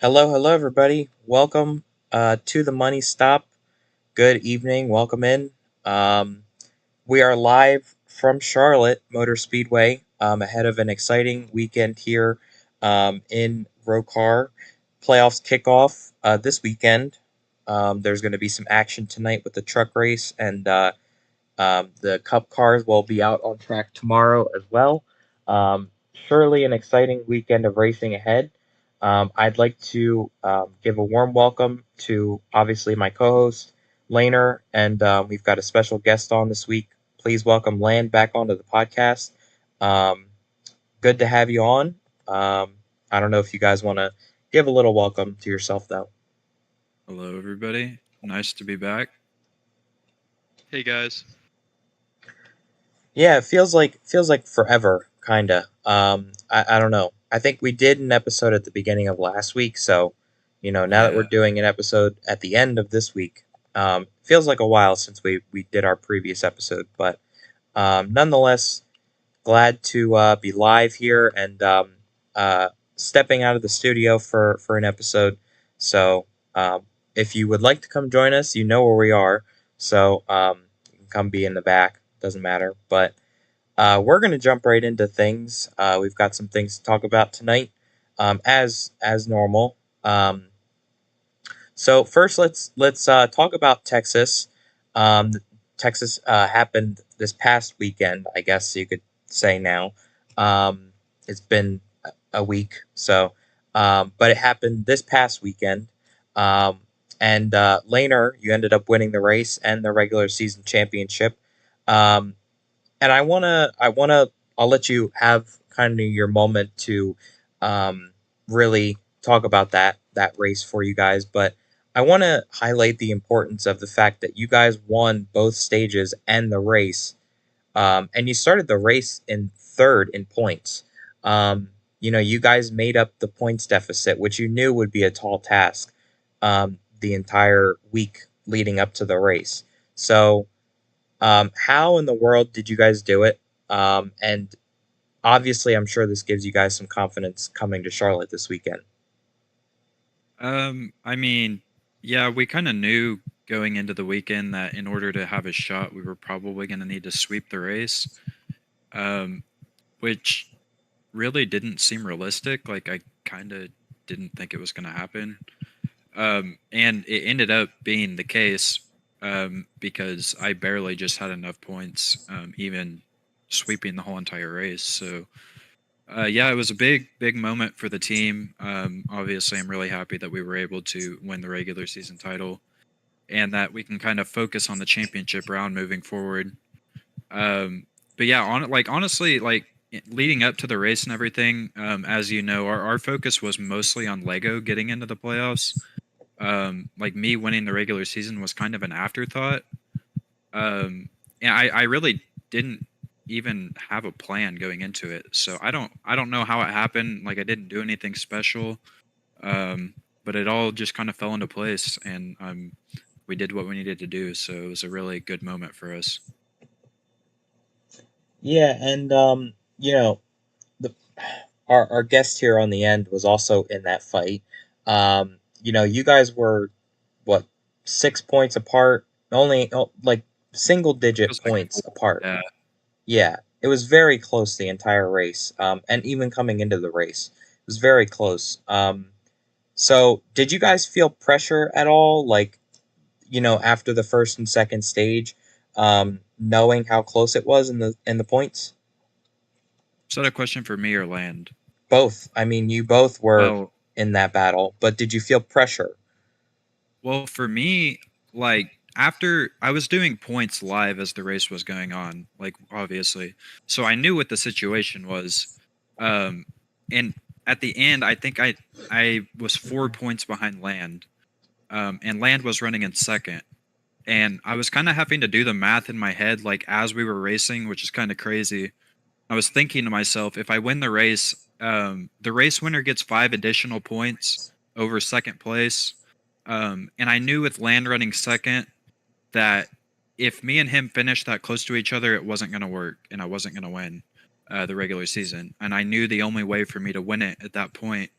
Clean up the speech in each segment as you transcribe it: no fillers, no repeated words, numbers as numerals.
Hello, everybody. Welcome to the Money Stop. Good evening. Welcome in. Um, we are live from Charlotte Motor Speedway ahead of an exciting weekend here in ROCAR. Playoffs kickoff this weekend. There's going to be some action tonight with the truck race, and the Cup cars will be out on track tomorrow as well. Surely an exciting weekend of racing ahead. I'd like to give a warm welcome to obviously my co-host Laner, and we've got a special guest on this week. Please welcome Land back onto the podcast. Um, Good to have you on. I don't know if you guys want to give a little welcome to yourself though. Hello, everybody. Nice to be back. Hey guys. Yeah, it feels like forever, kinda. I don't know. I think we did an episode at the beginning of last week, so now that we're Yeah. doing an episode at the end of this week, feels like a while since we did our previous episode, but nonetheless, glad to be live here and uh, stepping out of the studio for an episode. So if you would like to come join us, you know where we are. So you can come be in the back. Doesn't matter, but we're going to jump right into things. We've got some things to talk about tonight, as normal. So first, let's talk about Texas. Um, Texas happened this past weekend, I guess you could say now. It's been a week, so but it happened this past weekend. Um, and Laner, you ended up winning the race and the regular season championship. Um, and I'll let you have kind of your moment to really talk about that race for you guys. But I want to highlight the importance of the fact that you guys won both stages and the race, and you started the race in third in points. You guys made up the points deficit, which you knew would be a tall task the entire week leading up to the race. So how in the world did you guys do it? And obviously, I'm sure this gives you guys some confidence coming to Charlotte this weekend. I mean, yeah, we kind of knew going into the weekend that in order to have a shot, we were probably going to need to sweep the race, um, which really didn't seem realistic. Like, I kind of didn't think it was going to happen. And it ended up being the case because I barely just had enough points, even sweeping the whole entire race. So, yeah, it was a big moment for the team. Obviously, I'm really happy that we were able to win the regular season title and that we can kind of focus on the championship round moving forward. But yeah, honestly, leading up to the race and everything, as you know, our focus was mostly on Lego getting into the playoffs. Like me winning the regular season was kind of an afterthought. And I really didn't even have a plan going into it. So I don't know how it happened. Like I didn't do anything special. Um, but it all just kind of fell into place and we did what we needed to do. So it was a really good moment for us. Yeah, and the our guest here on the end was also in that fight. You guys were what 6 points apart, only like single It digit was like points apart. yeah. Yeah, it was very close the entire race, and even coming into the race, it was very close. So did you guys feel pressure at all? Like, after the first and second stage, knowing how close it was in the points? Is that a question for me or Land? Both. I mean, you both were Well, in that battle, but did you feel pressure? well, for me, like after I was doing points live as the race was going on, like obviously, so I knew what the situation was. Um, and at the end, I think I was 4 points behind Land, and Land was running in second. And I was kind of having to do the math in my head, like as we were racing, which is kind of crazy. I was thinking to myself, if I win the race winner gets 5 additional points over second place. And I knew with Land running second that if me and him finished that close to each other, it wasn't going to work and I wasn't going to win the regular season. And I knew the only way for me to win it at that point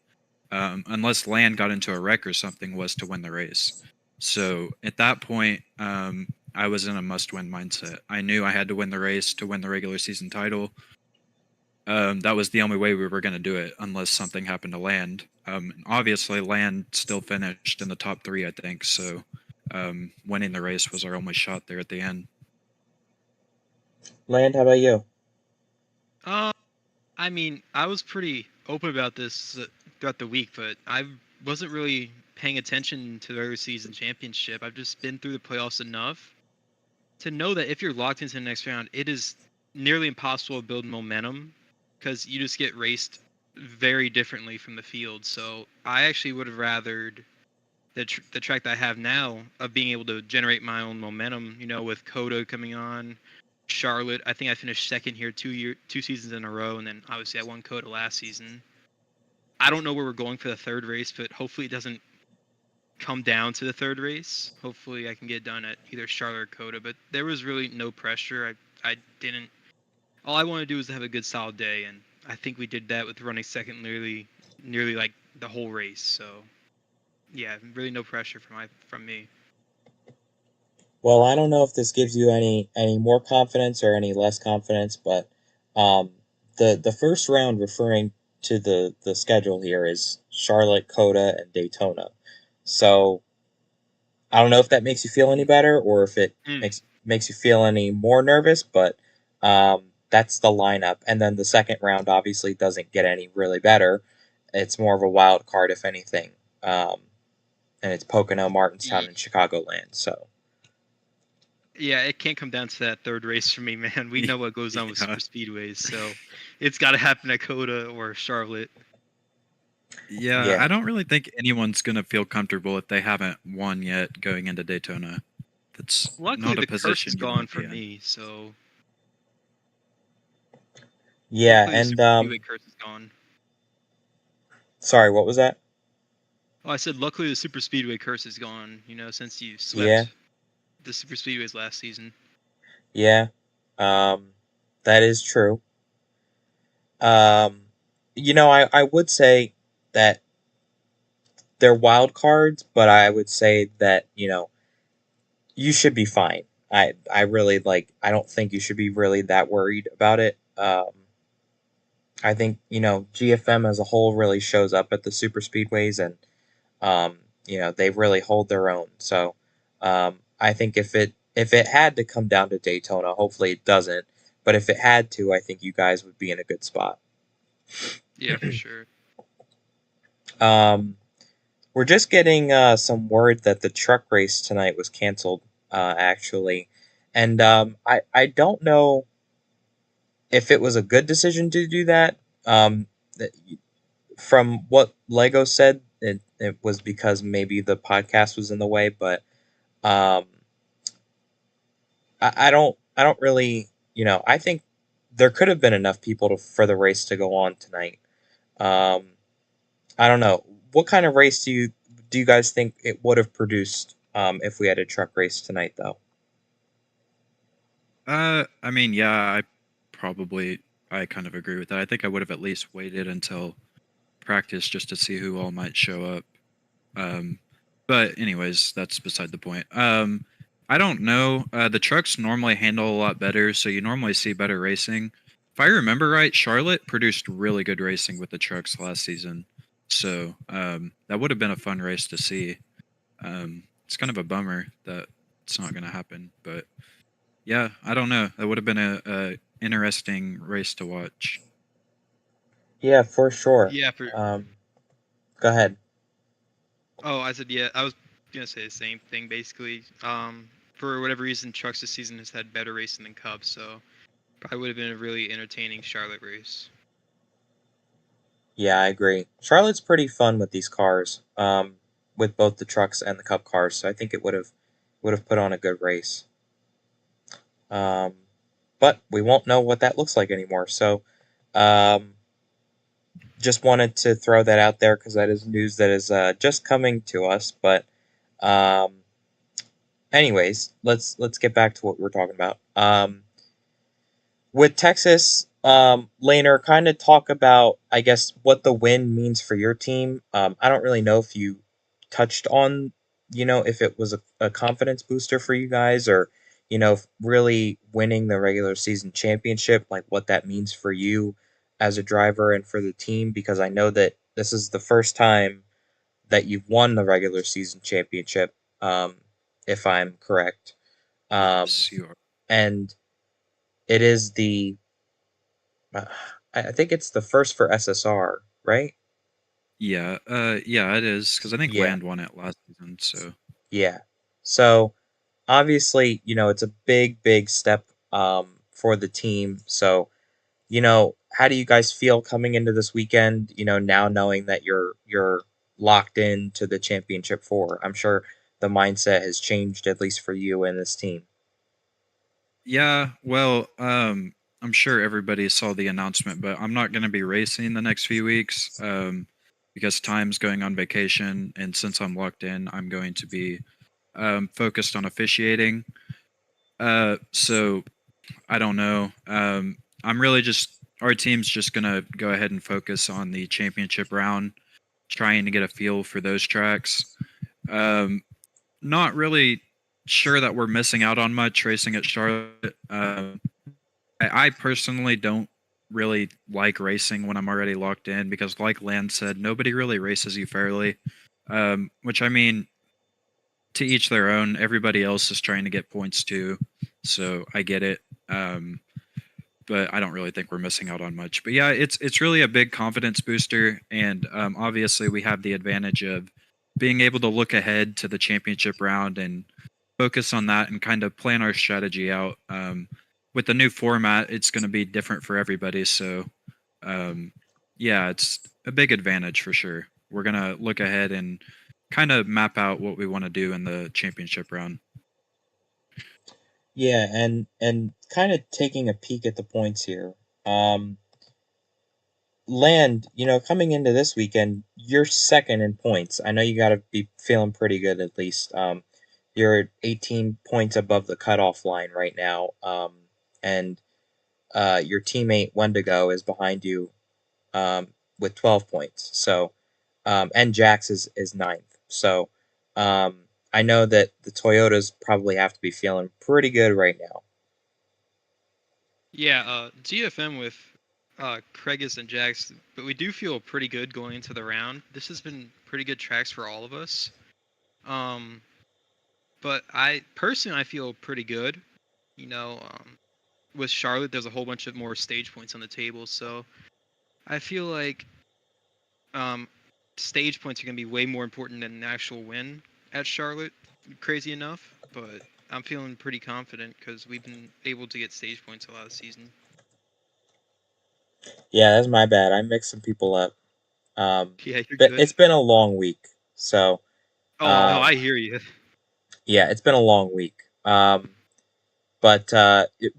unless Land got into a wreck or something, was to win the race. So at that point, I was in a must-win mindset. I knew I had to win the race to win the regular season title. That was the only way we were going to do it, unless something happened to Land. Obviously, Land still finished in the top 3, I think. So winning the race was our only shot there at the end. Land, how about you? I mean, I was pretty open about this throughout the week, but I wasn't really paying attention to the regular season championship. I've just been through the playoffs enough to know that if you're locked into the next round, it is nearly impossible to build momentum because you just get raced very differently from the field. So I actually would have rathered the track that I have now of being able to generate my own momentum. You know, with Coda coming on, Charlotte. I think I finished second here 2 seasons in a row, and then obviously I won Coda last season. I don't know where we're going for the third race, but hopefully it doesn't come down to the third race. Hopefully I can get done at either Charlotte or Coda, but there was really no pressure. I didn't. All I wanted to do was to have a good solid day, and I think we did that with running second nearly like the whole race. So yeah, really no pressure from me. Well, I don't know if this gives you any more confidence or any less confidence, but um, the first round, referring to the schedule here, is Charlotte, Coda, and Daytona. So I don't know if that makes you feel any better or if it Mm. makes you feel any more nervous, but that's the lineup. And then the second round obviously doesn't get any really better. It's more of a wild card, if anything. And it's Pocono, Martinstown, and Chicagoland. So Yeah, it can't come down to that third race for me, man. We know what goes on with Yeah. super speedways, so it's got to happen at Coda or Charlotte. Yeah, I don't really think anyone's going to feel comfortable if they haven't won yet going into Daytona. That's Luckily, not a the curse position is you gone want to for be in. me, so yeah, luckily the and super speedway curse is gone. sorry, what was that? Oh, I said luckily the super speedway curse is gone. You know, since you Yeah, swept the super speedways last season. yeah, um, that is true. Um, I would say that they're wild cards, but I would say that, you should be fine. I really I don't think you should be really that worried about it. I think, GFM as a whole really shows up at the super speedways and they really hold their own. So, I think if it had to come down to Daytona, hopefully it doesn't, but if it had to, I think you guys would be in a good spot. Yeah, for sure. Um, we're just getting some word that the truck race tonight was canceled, actually. And I don't know if it was a good decision to do that. Th- from what Lego said, it was because maybe the podcast was in the way, but um, I don't really, I think there could have been enough people for the race to go on tonight. Um, I don't know. What kind of race do you guys think it would have produced if we had a truck race tonight, though? I mean, yeah, I kind of agree with that. I think I would have at least waited until practice just to see who all might show up. Um, but anyways, that's beside the point. I don't know. The trucks normally handle a lot better, so you normally see better racing. If I remember right, Charlotte produced really good racing with the trucks last season, so that would have been a fun race to see. It's kind of a bummer that it's not going to happen, but yeah, I don't know. That would have been a interesting race to watch. Yeah, for sure. Yeah, Go ahead. oh, I said yeah. I was gonna say the same thing basically. For whatever reason, trucks this season has had better racing than Cubs, so probably would have been a really entertaining Charlotte race. Yeah, I agree. Charlotte's pretty fun with these cars, with both the trucks and the Cup cars. So I think it would have put on a good race. Um, but we won't know what that looks like anymore. So, um, just wanted to throw that out there because that is news that is just coming to us. But, um, anyways, let's get back to what we're talking about. With Texas, Laner, kind of talk about, I guess, what the win means for your team. I don't really know if you touched on, if it was a confidence booster for you guys, or, if really winning the regular season championship, like what that means for you as a driver and for the team, because I know that this is the first time that you've won the regular season championship, um, if I'm correct. Um, Yes, you are. and it is uh, I think it's the first for SSR, right? Yeah, yeah, it is because I think Yeah, Land won it last season. So yeah. So obviously, it's a big, big step for the team. So, how do you guys feel coming into this weekend? Now knowing that you're locked into the championship four, I'm sure the mindset has changed at least for you and this team. yeah, well, I'm sure everybody saw the announcement, but I'm not going to be racing the next few weeks because Time's going on vacation, and since I'm locked in, I'm going to be focused on officiating. So I don't know. I'm really just our team's just gonna go ahead and focus on the championship round, trying to get a feel for those tracks. Um, Not really sure that we're missing out on much racing at Charlotte. I personally don't really like racing when I'm already locked in because, like Land said, nobody really races you fairly. Which I mean, to each their own. Everybody else is trying to get points too, so I get it. Um, but I don't really think we're missing out on much. But yeah, it's really a big confidence booster, and obviously we have the advantage of being able to look ahead to the championship round and focus on that and kind of plan our strategy out. With the new format, it's going to be different for everybody, so um, yeah, it's a big advantage for sure. We're gonna look ahead and kind of map out what we want to do in the championship round. Yeah, and kind of taking a peek at the points here. Um, Land, coming into this weekend, you're second in points. I know you got to be feeling pretty good at least. You're 18 points above the cutoff line right now. And your teammate Wendigo is behind you with 12 points. So, and Jax is ninth. So, I know that the Toyotas probably have to be feeling pretty good right now. Yeah, GFM with Craigus and Jax, but we do feel pretty good going into the round. This has been pretty good tracks for all of us. Um, but I feel pretty good. You know, with Charlotte, there's a whole bunch of more stage points on the table, so I feel like um, stage points are gonna be way more important than an actual win at Charlotte. Crazy enough, but I'm feeling pretty confident because we've been able to get stage points a lot of the season. Yeah, that's my bad. I mixed some people up. Yeah, you're But good. it's been a long week. So, Oh no, um, I hear you. yeah, it's been a long week. But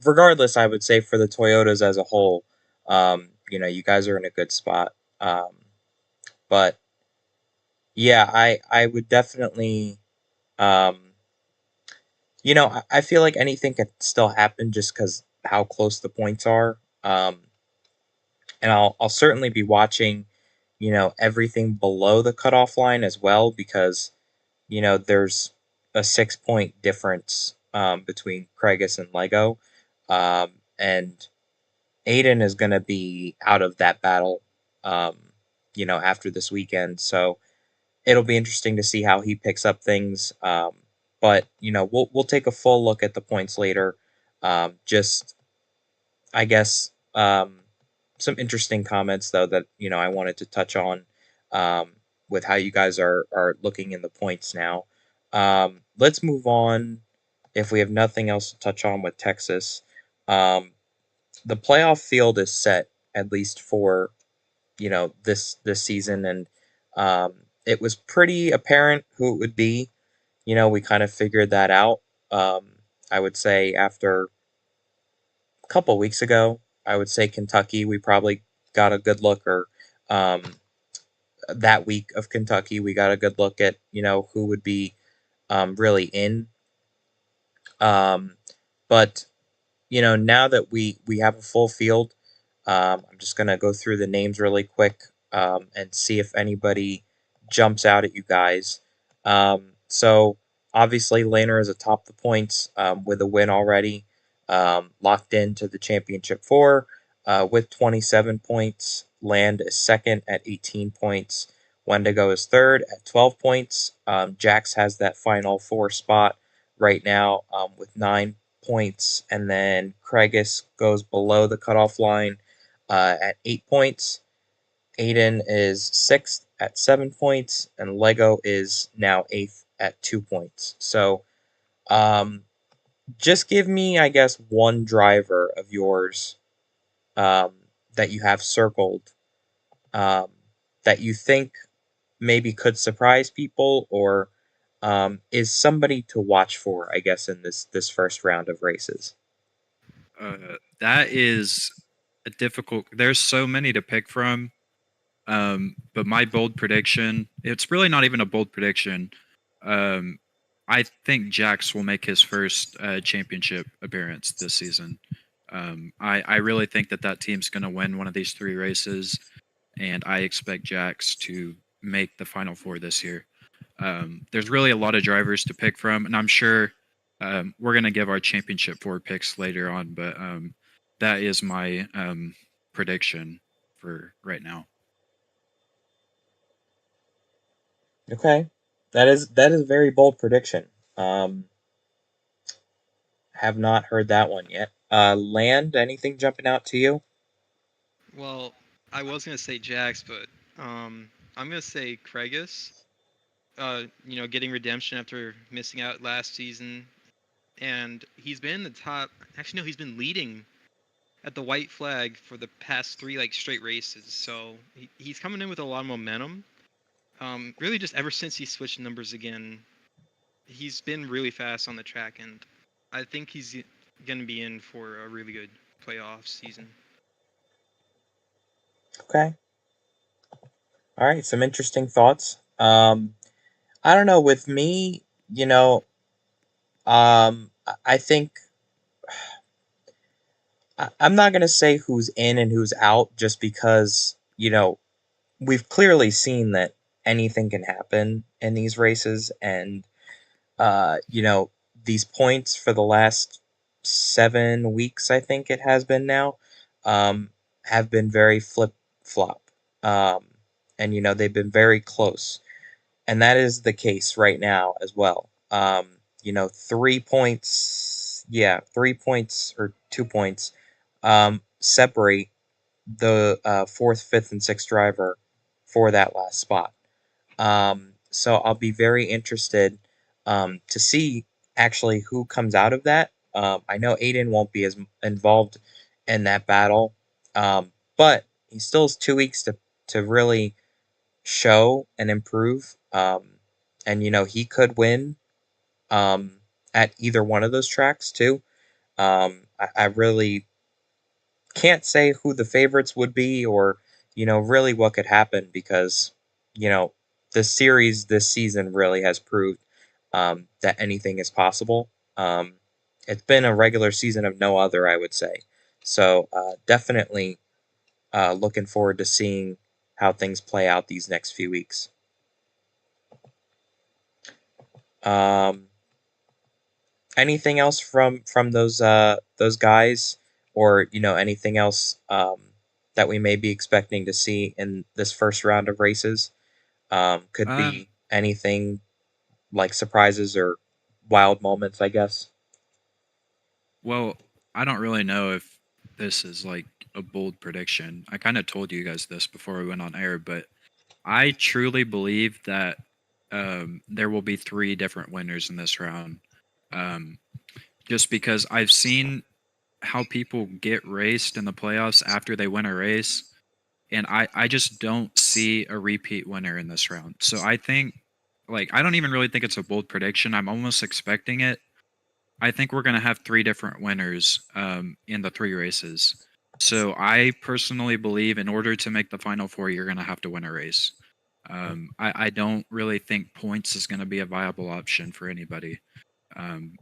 regardless, I would say for the Toyotas as a whole, you guys are in a good spot. But yeah, I would definitely, um, I feel like anything can still happen just because how close the points are. And I'll certainly be watching, everything below the cutoff line as well because there's a 6 point difference between Craigus and Lego. And Aiden is going to be out of that battle, um, after this weekend. So it'll be interesting to see how he picks up things. But we'll take a full look at the points later. Just I guess some interesting comments though that I wanted to touch on um, with how you guys are looking in the points now. Let's move on. If we have nothing else to touch on with Texas, um, the playoff field is set at least for this season, and it was pretty apparent who it would be. We kind of figured that out. I would say after a couple weeks ago, I would say Kentucky. We probably got a good look, or um, that week of Kentucky, we got a good look at who would be really in. Um, but now that we have a full field, I'm just going to go through the names really quick and see if anybody jumps out at you guys. So obviously, Laner is atop the points with a win already, locked into the championship four with 27 points. Land is second at 18 points. Wendigo is third at 12 points. Jax has that final four spot right now with 9 points. And then Kragus goes below the cutoff line at 8 points. Aiden is sixth at 7 points. And Lego is now eighth at 2 points. So just give me, I guess, one driver of yours um, that you have circled um, that you think maybe could surprise people or is somebody to watch for, I guess, in this first round of races. That is a difficult. There's so many to pick from. But my bold prediction, it's really not even a bold prediction. Um, I think Jax will make his first championship appearance this season. I really think that team's going to win one of these three races, and I expect Jax to make the final four this year. There's really a lot of drivers to pick from, and I'm sure we're going to give our championship four picks later on, but that is my prediction for right now. Okay, that is a very bold prediction. Have not heard that one yet. Land, anything jumping out to you? Well, I was gonna say Jax, but I'm gonna say Kragus. Getting redemption after missing out last season, and he's been in the top. Actually, no, he's been leading at the white flag for the past three straight races. So he's coming in with a lot of momentum. Really, just ever since he switched numbers again, he's been really fast on the track, and I think he's gonna be in for a really good playoff season. Okay. All right, some interesting thoughts. I don't know. With me, I think I'm not gonna say who's in and who's out, just because we've clearly seen that anything can happen in these races, and these points for the last 7 weeks, I think it has been now, um, have been very flip flop, um, and they've been very close, and that is the case right now as well. 3 points, yeah, 3 points or 2 points separate the fourth, fifth, and sixth driver for that last spot. So I'll be very interested to see actually who comes out of that. I know Aiden won't be as involved in that battle, but he still has 2 weeks to really show and improve. And he could win at either one of those tracks too. I really can't say who the favorites would be or really what could happen because you know the series this season really has proved that anything is possible. It's been a regular season of no other, I would say. So definitely looking forward to seeing how things play out these next few weeks. Um, Anything else from those guys, or anything else that we may be expecting to see in this first round of races? Could Um, be anything like surprises or wild moments, I guess. well, I don't really know if this is like a bold prediction. I kind of told you guys this before we went on air, but I truly believe that there will be three different winners in this round. Um, just because I've seen how people get raced in the playoffs after they win a race, and I just don't see a repeat winner in this round. So I think, like, I don't even really think it's a bold prediction. I'm almost expecting it. I think we're going to have three different winners in the three races. So I personally believe in order to make the final four, you're going to have to win a race. I don't really think points is going to be a viable option for anybody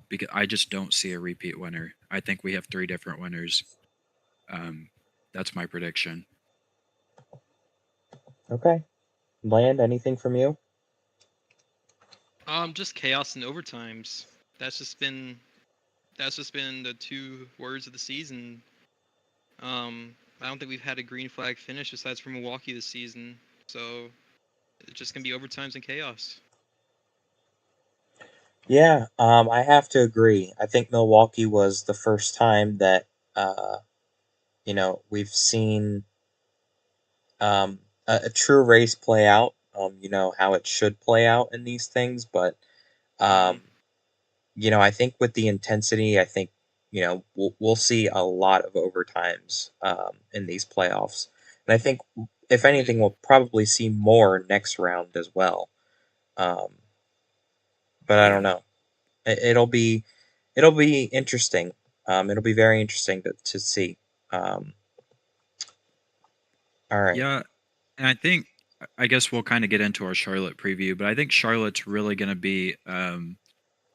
because I just don't see a repeat winner. I think we have three different winners. Um, That's my prediction. Okay. Land, anything from you? Just chaos and overtimes. That's just been the two words of the season. I don't think we've had a green flag finish aside from Milwaukee this season. So it's just gonna be overtimes and chaos. Yeah, I have to agree. I think Milwaukee was the first time that uh, we've seen a true race play out. How it should play out in these things, but Hmm. um, I think with the intensity, I think we'll see a lot of overtimes in these playoffs, and I think if Oh yeah. anything, we'll probably see more next round as well. Um, but I don't Yeah. know. It'll be interesting. It'll be very interesting to see. Um, all right. Yeah. And I guess we'll kind of get into our Charlotte preview, but I think Charlotte's really going to be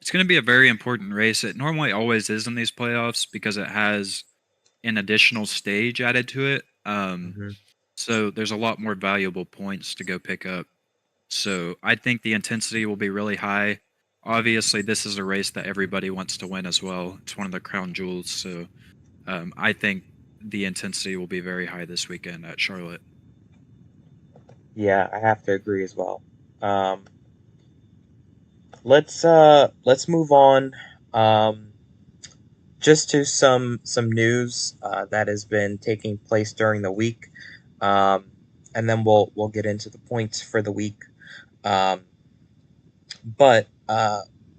it's going to be a very important race. It normally always is in these playoffs because it has an additional stage added to it. Hmm. So there's a lot more valuable points to go pick up. So I think the intensity will be really high. Obviously, this is a race that everybody wants to win as well. It's one of the crown jewels. So I think the intensity will be very high this weekend at Charlotte. Yeah, I have to agree as well. Um, let's move on. Um, just to some news that has been taking place during the week, um, and then we'll get into the points for the week. Um, but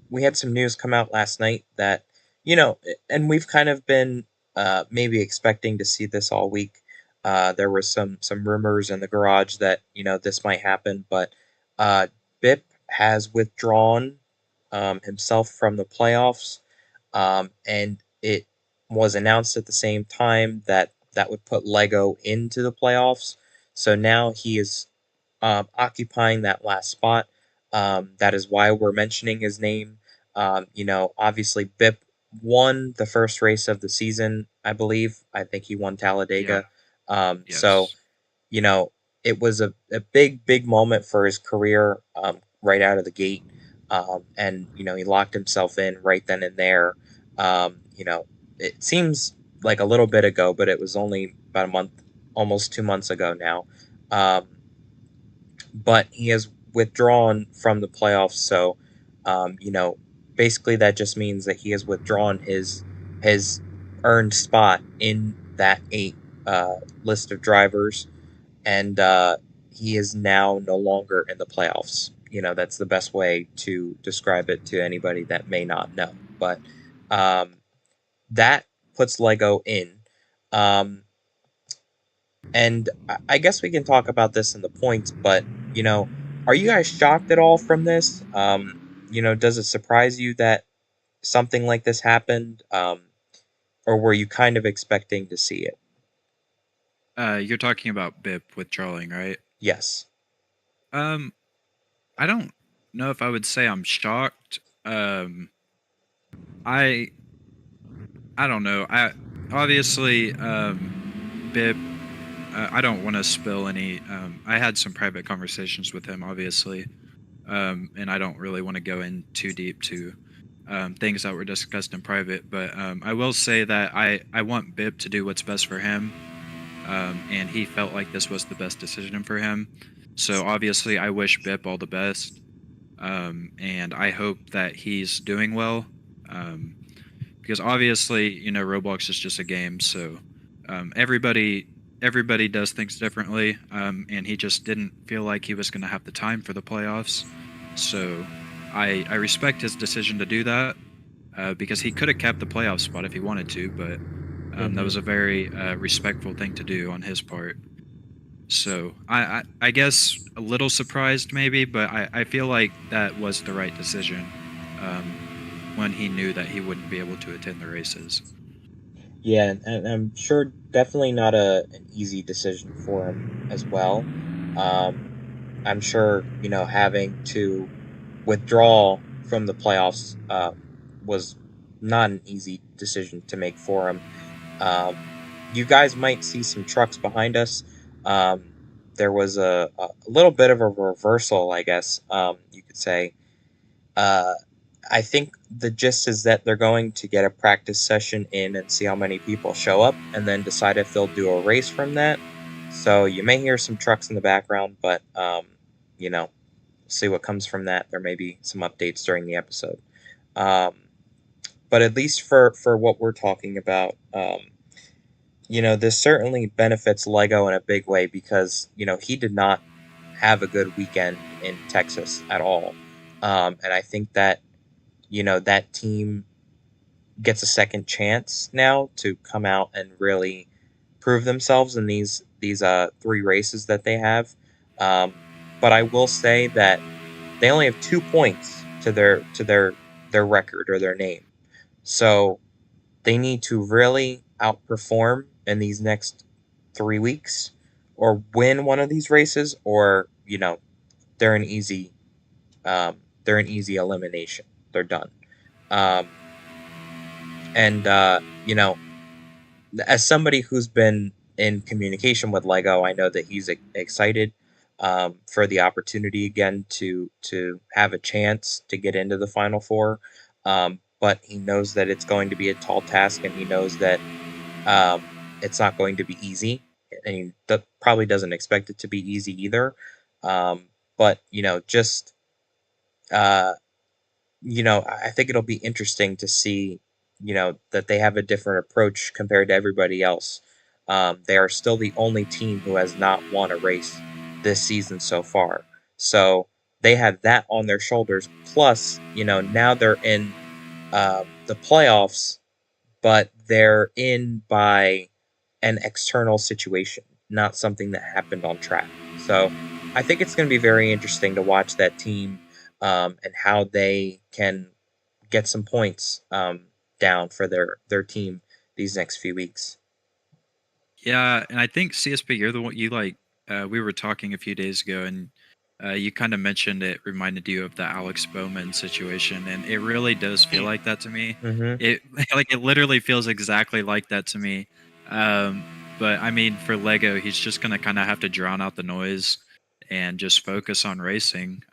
we had some news come out last night that and we've kind of been maybe expecting to see this all week. There was some rumors in the garage that this might happen, but uh, Bip has withdrawn himself from the playoffs, and it was announced at the same time that that would put Lego into the playoffs. So now he is occupying that last spot. That is why we're mentioning his name. Obviously, Bip won the first race of the season, I believe. I think he won Yeah. Talladega. So, Yes. you know, it was a big, big moment for his career right out of the gate. And, he locked himself in right then and there. It seems like a little bit ago, but it was only about a month, almost 2 months ago now. Um, but he has withdrawn from the playoffs. So, basically that just means that he has withdrawn his earned spot in that eight list of drivers, and he is now no longer in the playoffs. That's the best way to describe it to anybody that may not know. But um, that puts Lego in. Um, and I guess we can talk about this in the points, but are you guys shocked at all from this? Does it surprise you that something like this happened, or were you kind of expecting to see it? You're talking about Bip withdrawing, right? Yes. Um, I don't know if I would say I'm shocked. Um, I I don't know. I obviously Bip. I don't want to spill any. I had some private conversations with him, obviously, and I don't really want to go in too deep to things that were discussed in private. But I will say that I want Bip to do what's best for him, and he felt like this was the best decision for him. So obviously, I wish Bip all the best, and I hope that he's doing well. Um, because obviously, Roblox is just a game, so everybody does things differently, and he just didn't feel like he was going to have the time for the playoffs. So I respect his decision to do that, because he could have kept the playoff spot if he wanted to, but that Hmm. was a very respectful thing to do on his part. So I guess a little surprised maybe, but I feel like that was the right decision, um, when he knew that he wouldn't be able to attend the races. Yeah, and I'm sure definitely not an easy decision for him as well. Um, I'm sure having to withdraw from the playoffs was not an easy decision to make for him. Um, you guys might see some trucks behind us. There was a little bit of a reversal, I guess you could say. Uh, I think the gist is that they're going to get a practice session in and see how many people show up, and then decide if they'll do a race from that. So you may hear some trucks in the background, but you know, see what comes from that. There may be some updates during the episode. Um, but at least for what we're talking about, this certainly benefits Lego in a big way because he did not have a good weekend in Texas at all, and I think that that team gets a second chance now to come out and really prove themselves in these three races that they have. Um, but I will say that they only have 2 points to their record or their name, so they need to really outperform in these next 3 weeks, or win one of these races, or they're an easy they're an easy elimination. They're done. Um, and as somebody who's been in communication with Lego, I know that he's excited for the opportunity again to have a chance to get into the Final Four. But he knows that it's going to be a tall task, and he knows that it's not going to be easy, and he probably doesn't expect it to be easy either. But just uh, I think it'll be interesting to see, that they have a different approach compared to everybody else. They are still the only team who has not won a race this season so far. So they have that on their shoulders. Plus, now they're in the playoffs, but they're in by an external situation, not something that happened on track. So I think it's going to be very interesting to watch that team and how they can get some points down for their team these next few weeks. Yeah, and I think CSP, you're the one you like. We were talking a few days ago, and you kind of mentioned it reminded you of the Alex Bowman situation, and it really does feel like that to me. Mm-hmm. It like it literally feels exactly like that to me. Um, but I mean, for Lego, he's just gonna kind of have to drown out the noise and just focus on racing.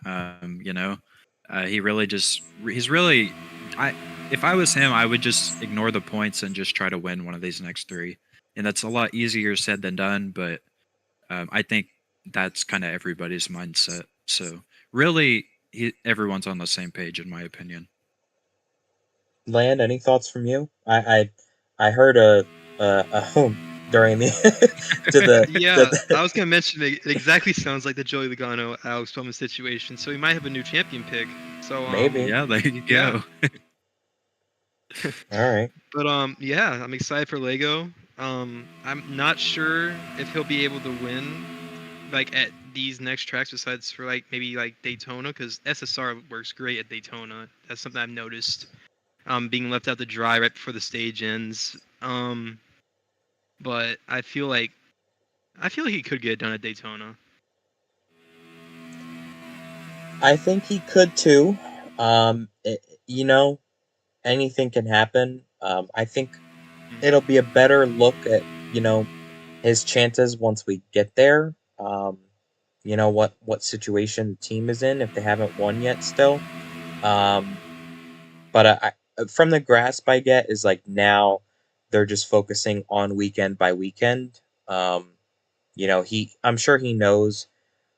He really just he's really. I If I was him, I would just ignore the points and just try to win one of these next three, and that's a lot easier said than done. But I think that's kind of everybody's mindset. So really, everyone's on the same page, in my opinion. Land, any thoughts from you? I heard a home during the to Yeah, I was gonna mention it. It exactly sounds like the Joey Logano Alex Bowman situation. So he might have a new champion pick. So maybe. Yeah, there you yeah. go. All right. But yeah, I'm excited for Lego. I'm not sure if he'll be able to win like at these next tracks besides for like maybe like Daytona, because SSR works great at Daytona. That's something I've noticed. Being left out to dry right before the stage ends. But I feel like he could get it done at Daytona. I think he could too. It, anything can happen. I think it'll be a better look at his chances once we get there. What situation the team is in if they haven't won yet still. But from the grasp I get is like now they're just focusing on weekend by weekend. I'm sure he knows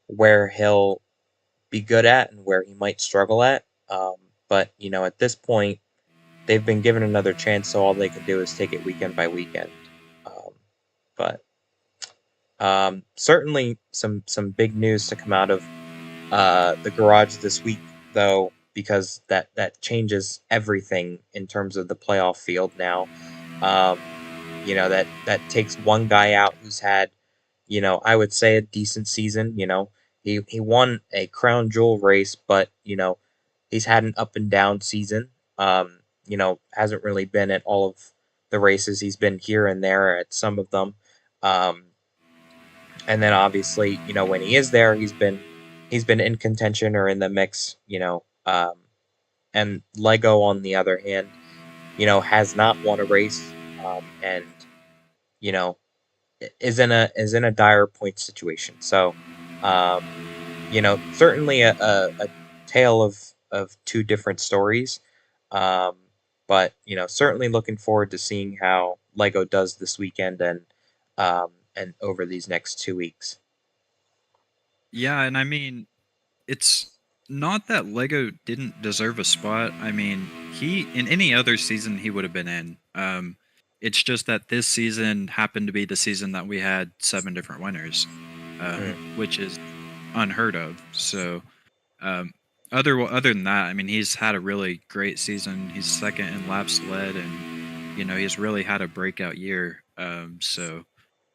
where he'll be good at and where he might struggle at. But at this point, they've been given another chance, so all they can do is take it weekend by weekend. Um, but certainly some big news to come out of the garage this week, though, because that changes everything in terms of the playoff field now. Um, that takes one guy out who's had, I would say a decent season. He won a crown jewel race, but he's had an up and down season. Hasn't really been at all of the races. He's been here and there at some of them. Um, and then obviously, when he is there, he's been in contention or in the mix. And Lego, on the other hand, has not won a race, and you know, is in a dire point situation. So, certainly a tale of two different stories. Um, but certainly looking forward to seeing how Lego does this weekend and over these next 2 weeks. Yeah, and I mean, it's not that Lego didn't deserve a spot. I mean, he in any other season he would have been in. It's just that this season happened to be the season that we had 7 different winners, which is unheard of. So, um, other than that, I mean, he's had a really great season. He's second in laps led, and he's really had a breakout year. So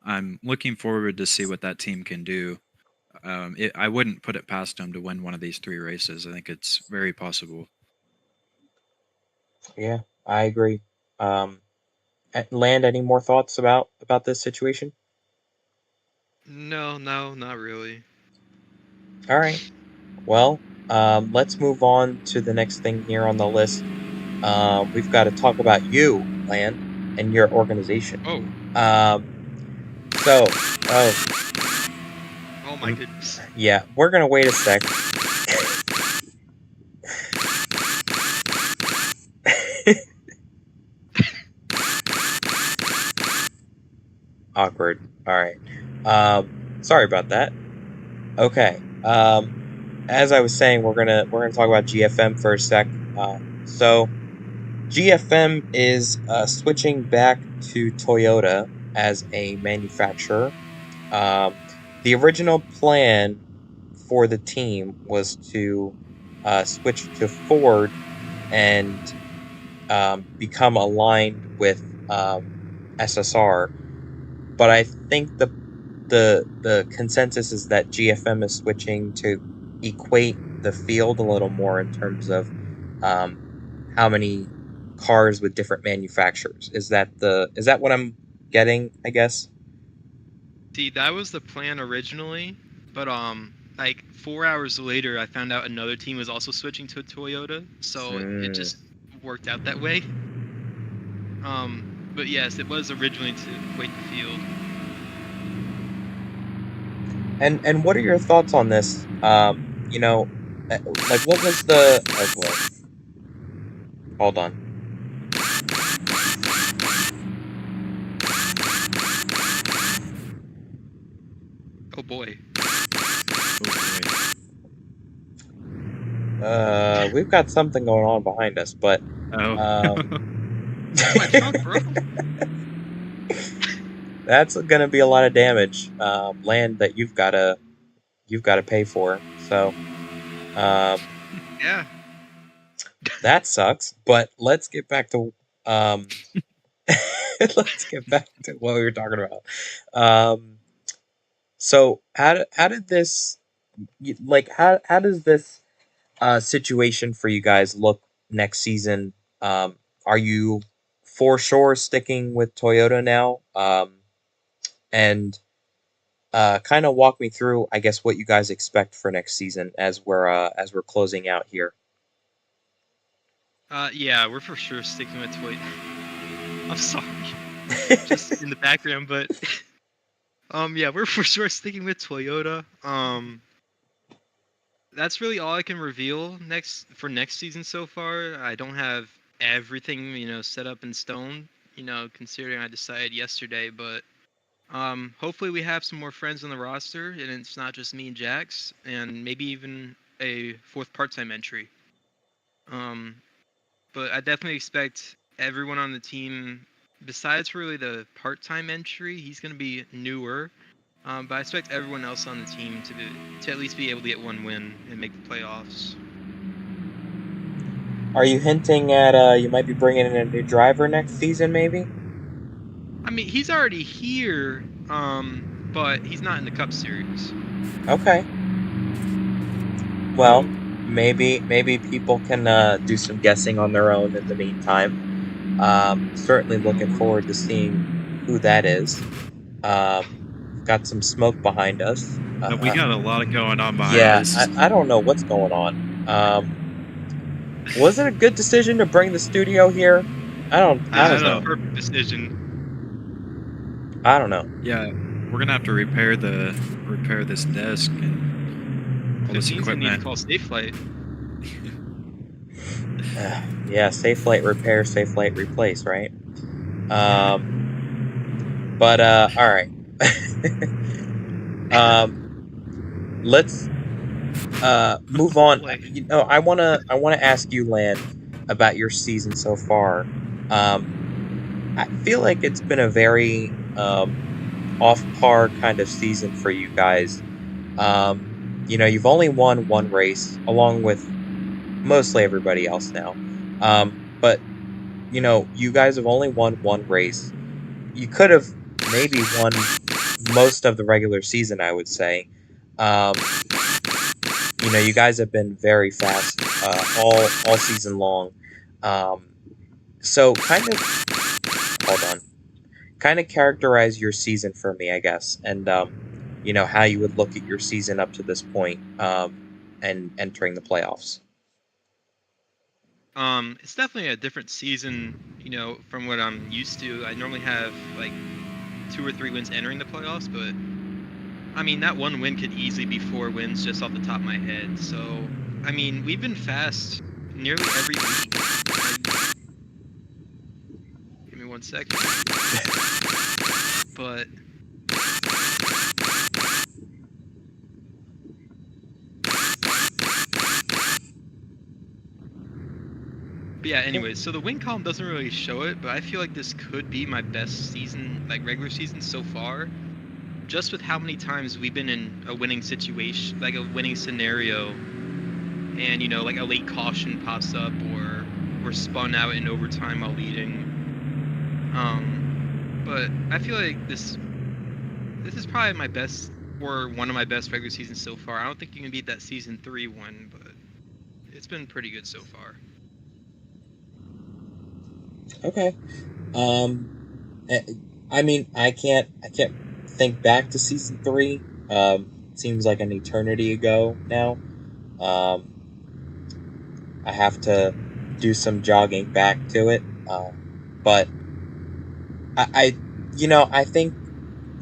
I'm looking forward to see what that team can do. I wouldn't put it past him to win one of these 3 races. I think it's very possible. Yeah, I agree. Land, any more thoughts about this situation? No, not really. All right. Well, let's move on to the next thing here on the list. We've got to talk about you, Land, and your organization. Oh, Um, so, oh, oh my goodness. yeah, we're gonna wait a sec. Awkward. All right. Sorry about that. Okay. As I was saying, we're gonna talk about GFM for a sec. So GFM is switching back to Toyota as a manufacturer. The original plan for the team was to switch to Ford and become aligned with SSR, but I think the consensus is that GFM is switching to equate the field a little more in terms of how many cars with different manufacturers. Is that what I'm getting, I guess? See, that was the plan originally, but like 4 hours later, I found out another team was also switching to a Toyota, so it just worked out that way. But yes, it was originally to equate the field. And what are your thoughts on this? Like what was the? Oh boy, hold on. Oh boy. We've got something going on behind us, but My trunk, bro. that's gonna be a lot of damage, land that you've gotta pay for. So, Yeah. that sucks. But let's get back to let's get back to what we were talking about. So how did this how does this situation for you guys look next season? Are you for sure sticking with Toyota now? And kind of walk me through, I guess, what you guys expect for next season as we're closing out here. Yeah, we're for sure sticking with Toyota. I'm sorry. Just in the background, but yeah, we're for sure sticking with Toyota. That's really all I can reveal for next season so far. I don't have everything, set up in stone, considering I decided yesterday, but hopefully we have some more friends on the roster and it's not just me and Jax and maybe even a fourth part-time entry. But I definitely expect everyone on the team, besides really the part-time entry, he's going to be newer. But I expect everyone else on the team to at least be able to get one win and make the playoffs. Are you hinting at you might be bringing in a new driver next season, maybe? I mean, he's already here, but he's not in the Cup Series. Okay. Well, maybe people can do some guessing on their own in the meantime. Certainly looking forward to seeing who that is. Got some smoke behind us. We got a lot going on behind Yeah, us. I don't know what's going on. Was it a good decision to bring the studio here? I don't This was know. a perfect decision. I don't know. Yeah, we're gonna have to repair this desk and all this 15's gonna need to equipment. call Safe Flight. Yeah, safe flight repair, safe flight replace, right? But all right. Let's move on. Boy. I wanna ask you, Land, about your season so far. I feel like it's been a very off par kind of season for you guys. You've only won one race, along with mostly everybody else now. But you guys have only won one race. You could have maybe won most of the regular season, I would say. Um, you guys have been very fast all season long. Um, so hold on, kind of characterize your season for me, I guess, and how you would look at your season up to this point, and entering the playoffs. It's definitely a different season, from what I'm used to. I normally have like 2 or 3 wins entering the playoffs, but I mean that one win could easily be 4 wins just off the top of my head. So I mean we've been fast nearly every week. Give me 1 second. But yeah, anyways, so the win column doesn't really show it, but I feel like this could be my best season, like regular season so far, just with how many times we've been in a winning situation, like a winning scenario, and like a late caution pops up, or we're spun out in overtime while leading. But I feel like this is probably my best, or one of my best regular seasons so far. I don't think you can beat that season 3 one, but it's been pretty good so far. Okay. Um, eh, I mean, I can't think back to season three. Seems like an eternity ago now. Um, I have to do some jogging back to it. But I think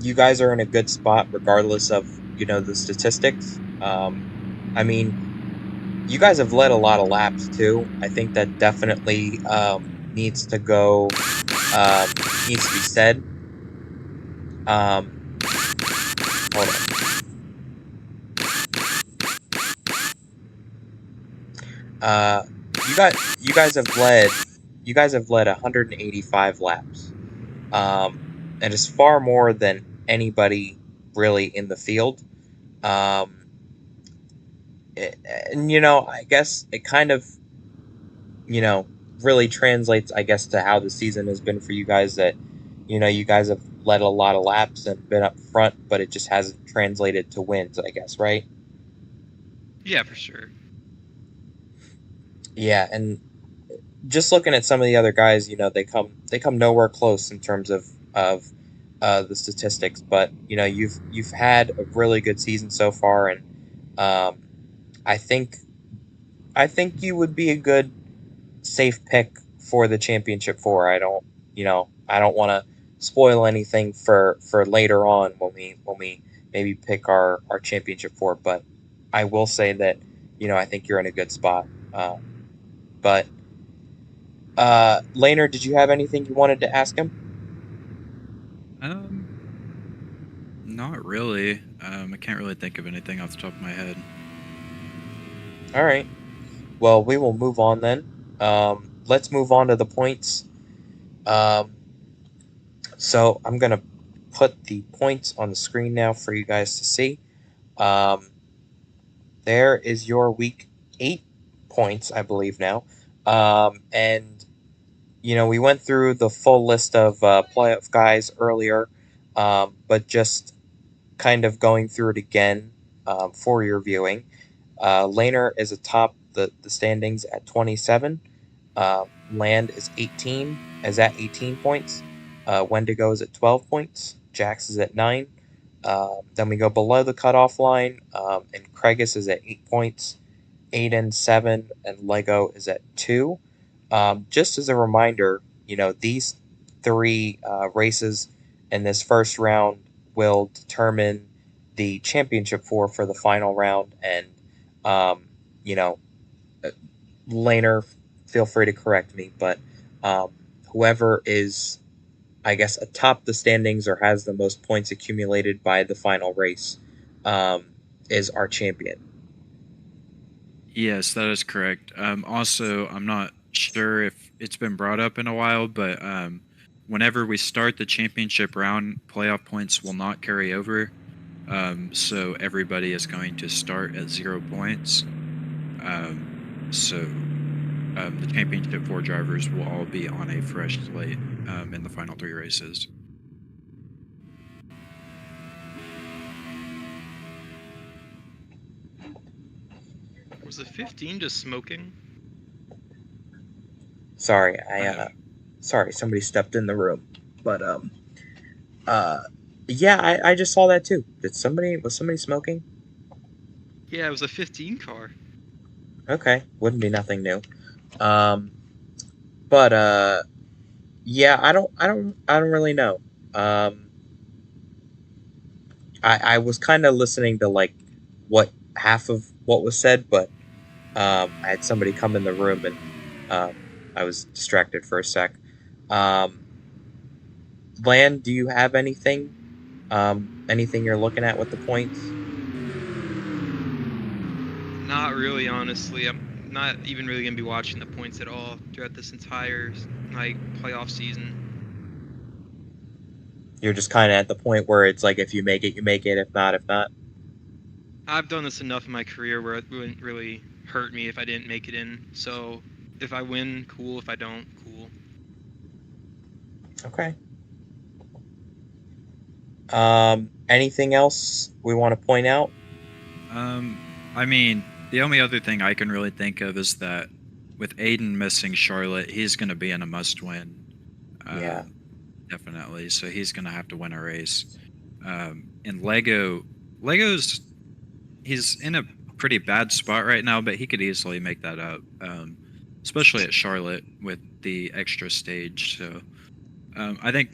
you guys are in a good spot regardless of the statistics. I mean, you guys have led a lot of laps too. I think that definitely needs to go. Needs to be said. Um, hold on. Uh, you guys have led 185 laps. And it's far more than anybody really in the field. Um, and I guess it kind of you know really translates, I guess, to how the season has been for you guys. That you guys have led a lot of laps and been up front, but it just hasn't translated to wins, I guess, right? Yeah, for sure. Yeah, and just looking at some of the other guys, they come nowhere close in terms of the statistics. But you've had a really good season so far, and um, I think I think you would be a good safe pick for the championship four. I don't want to spoil anything for later on when we maybe pick our championship four, but I will say that I think you're in a good spot. But Laner, did you have anything you wanted to ask him? Um, Not really. I can't really think of anything off the top of my head. All right. Well, we will move on then. Let's move on to the points. Um, so I'm gonna put the points on the screen now for you guys to see. Um, there is your week 8 points, I believe now. And we went through the full list of playoff guys earlier, but just kind of going through it again for your viewing. Laner is atop the standings at 27. Land is at 18 points. Wendigo is at 12 points. Jax is at 9. Then we go below the cutoff line, and Kregus is at 8 points. Aiden 7, and Lego is at 2. Just as a reminder, these three races and this first round will determine the championship for the final round. And um, you know, Laner, feel free to correct me, but um, whoever is, I guess, atop the standings or has the most points accumulated by the final race um, is our champion. Yes, that is correct. Also, I'm not sure if it's been brought up in a while, but whenever we start the championship round, playoff points will not carry over. So everybody is going to start at 0 points. So the championship 4 drivers will all be on a fresh slate in the final 3 races. Was the 15 just smoking? Sorry, sorry, somebody stepped in the room, but yeah, I just saw that too. Was somebody smoking? Yeah, it was a 15 car. Okay, wouldn't be nothing new. Um, but yeah, I don't really know. Um, I was kind of listening to like what half of what was said, but I had somebody come in the room and I was distracted for a sec. Um, Land, do you have anything? Anything you're looking at with the points? Not really, honestly. I'm not even really gonna be watching the points at all throughout this entire playoff season. You're just kind of at the point where it's like if you make it, you make it. If not, if not. I've done this enough in my career where it wouldn't really hurt me if I didn't make it in. So if I win, cool. If I don't, cool. Okay. Anything else we want to point out? I mean, the only other thing I can really think of is that with Aiden missing Charlotte, he's going to be in a must-win. Yeah. Definitely. So he's going to have to win a race. And Lego's he's in a pretty bad spot right now, but he could easily make that up, especially at Charlotte with the extra stage. So I think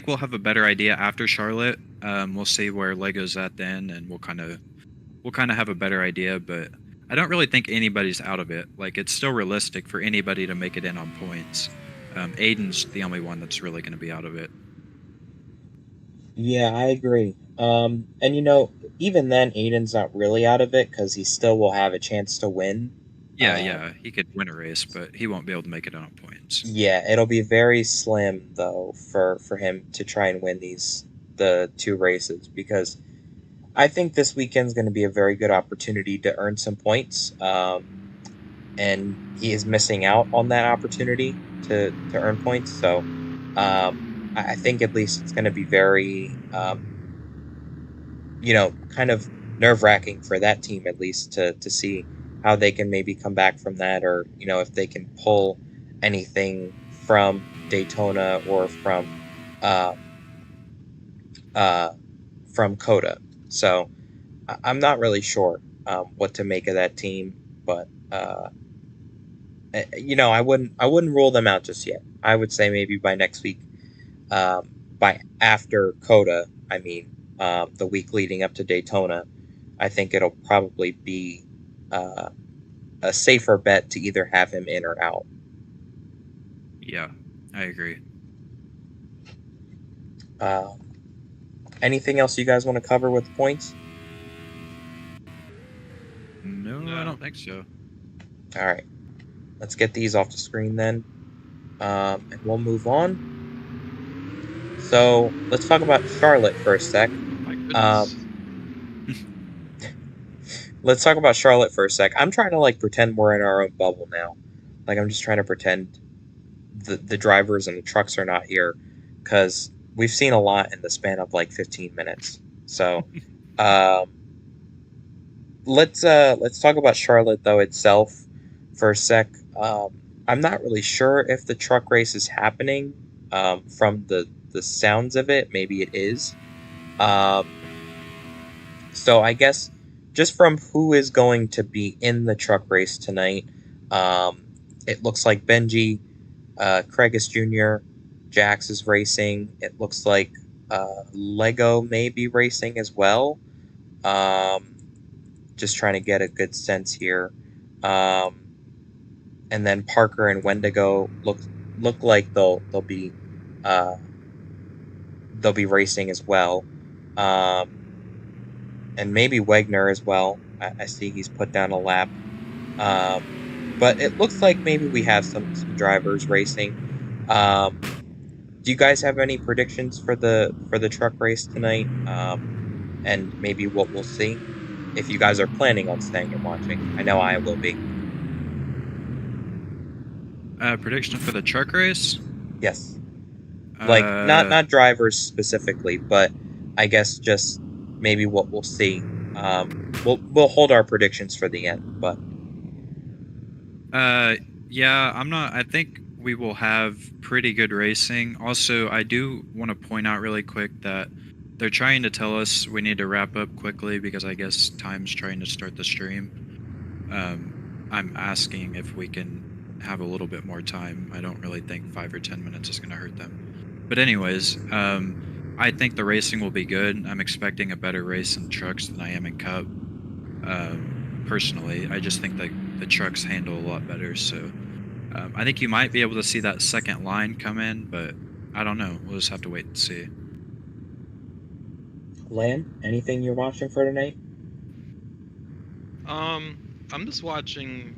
we'll have a better idea after Charlotte. We'll see where Lego's at then, and we'll kind of have a better idea. But I don't really think anybody's out of it. Like, it's still realistic for anybody to make it in on points. Aiden's the only one that's really going to be out of it. Yeah, I agree. And even then, Aiden's not really out of it because he still will have a chance to win. Yeah, he could win a race, but he won't be able to make it on points. Yeah, it'll be very slim though for him to try and win the 2 races because I think this weekend's going to be a very good opportunity to earn some points. And he is missing out on that opportunity to earn points. So I think at least it's going to be very, kind of nerve-wracking for that team at least to see how they can maybe come back from that, or if they can pull anything from Daytona or uh, from Coda. So I'm not really sure what to make of that team, but I wouldn't rule them out just yet. I would say maybe by next week, by after Coda, I mean the week leading up to Daytona, I think it'll probably be a safer bet to either have him in or out. Yeah, I agree. Anything else you guys want to cover with points? No, I don't think so. All right, let's get these off the screen then, and we'll move on. So let's talk about Charlotte for a sec. My goodness. Let's talk about Charlotte for a sec. I'm trying to pretend we're in our own bubble now. I'm just trying to pretend the drivers and the trucks are not here because we've seen a lot in the span of 15 minutes. So let's talk about Charlotte though itself for a sec. I'm not really sure if the truck race is happening. From the sounds of it, maybe it is. So I guess just from who is going to be in the truck race tonight, it looks like Benji, Craigus Jr., Jax is racing. It looks like Lego may be racing as well. Just trying to get a good sense here. And then Parker and Wendigo look like they'll be racing as well. And maybe Wegner as well. I see he's put down a lap. But it looks like maybe we have some drivers racing. Do you guys have any predictions for the truck race tonight? And maybe what we'll see if you guys are planning on staying and watching. I know I will be. Prediction for the truck race? Yes. Like not drivers specifically, but I guess just maybe what we'll see. We'll hold our predictions for the end, but yeah, I think we will have pretty good racing. Also, I do want to point out really quick that they're trying to tell us we need to wrap up quickly because I guess time's trying to start the stream. I'm asking if we can have a little bit more time. I don't really think 5 or 10 minutes is going to hurt them. But anyways, I think the racing will be good. I'm expecting a better race in trucks than I am in Cup. Personally, I just think that the trucks handle a lot better. So I think you might be able to see that second line come in, but I don't know. We'll just have to wait and see. Lan, anything you're watching for tonight? I'm just watching,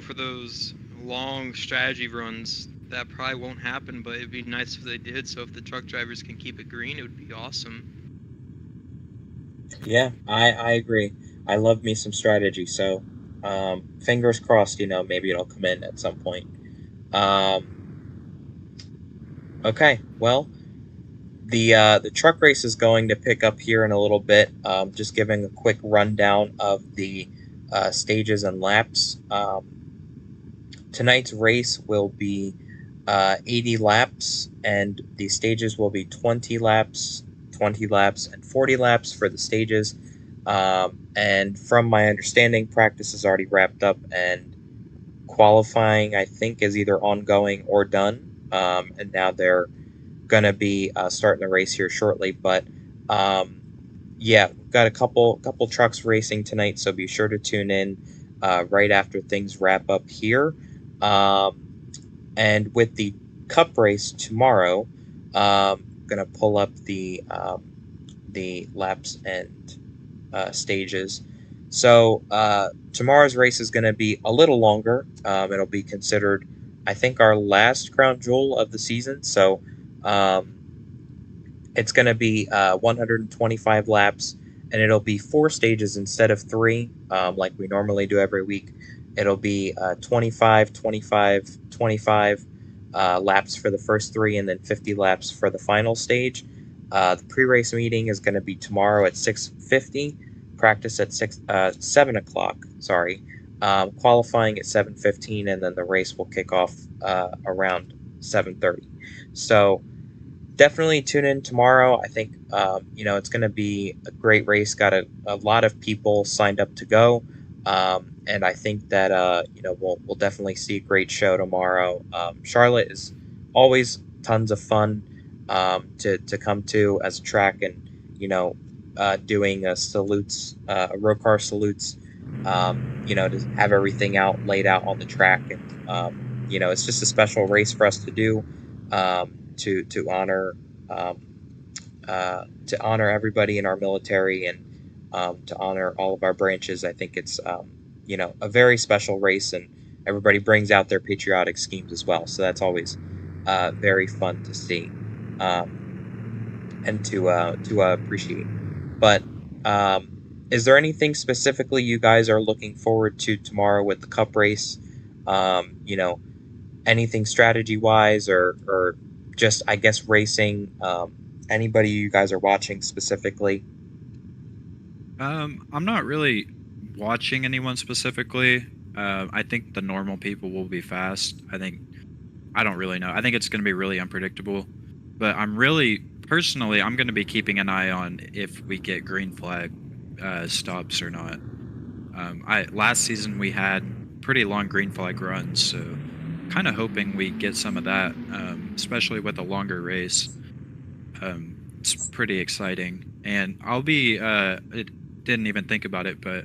for those long strategy runs. That probably won't happen, but it'd be nice if they did. So if the truck drivers can keep it green, it would be awesome. Yeah, I agree. I love me some strategy, so fingers crossed, maybe it'll come in at some point. Okay, well, the truck race is going to pick up here in a little bit. Just giving a quick rundown of the stages and laps. Tonight's race will be 80 laps, and the stages will be 20 laps, and 40 laps for the stages. And from my understanding, practice is already wrapped up, and qualifying, I think, is either ongoing or done. And now they're going to be starting the race here shortly. But yeah, we've got a couple trucks racing tonight, so be sure to tune in right after things wrap up here. And with the Cup race tomorrow, I'm going to pull up the laps and stages. So tomorrow's race is going to be a little longer. It'll be considered, I think, our last crown jewel of the season. So it's going to be 125 laps, and it'll be 4 stages instead of 3, like we normally do every week. It'll be 25, 25, 25 laps for the first 3, and then 50 laps for the final stage. The pre-race meeting is going to be tomorrow at 6:50. Practice at 7 o'clock. Sorry, qualifying at 7:15, and then the race will kick off around 7:30. So definitely tune in tomorrow. I think it's going to be a great race. Got a lot of people signed up to go. And I think that we'll definitely see a great show tomorrow. Charlotte is always tons of fun to come to as a track, and doing salutes, ROCAR salutes. To have everything laid out on the track, and it's just a special race for us to do to honor everybody in our military, and to honor all of our branches. I think it's a very special race, and everybody brings out their patriotic schemes as well. So that's always very fun to see and to appreciate. But is there anything specifically you guys are looking forward to tomorrow with the Cup race? Anything strategy wise, or just, I guess, racing? Anybody you guys are watching specifically? I'm not really watching anyone specifically. I think the normal people will be fast. I don't really know. I think it's going to be really unpredictable. But I'm going to be keeping an eye on if we get green flag stops or not. Last season we had pretty long green flag runs, so kind of hoping we get some of that. especially with a longer race. It's pretty exciting, and I'll be. Didn't even think about it, but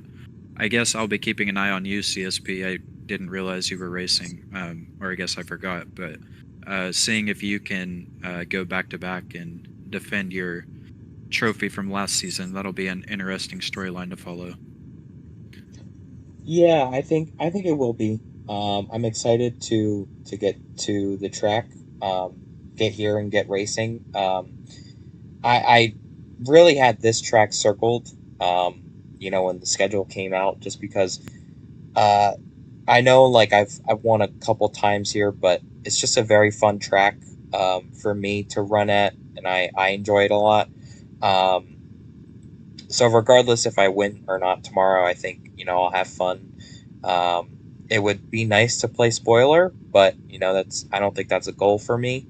I guess I'll be keeping an eye on you, CSP. I didn't realize you were racing, or I guess I forgot. But seeing if you can go back to back and defend your trophy from last season, that'll be an interesting storyline to follow. Yeah, I think it will be. I'm excited to get to the track, get here and get racing. I really had this track circled, when the schedule came out, just because uh, I know like I've won a couple times here, but it's just a very fun track for me to run at, and I enjoy it a lot. Um, so regardless if I win or not tomorrow, I think I'll have fun. It would be nice to play spoiler, but that's I don't think that's a goal for me.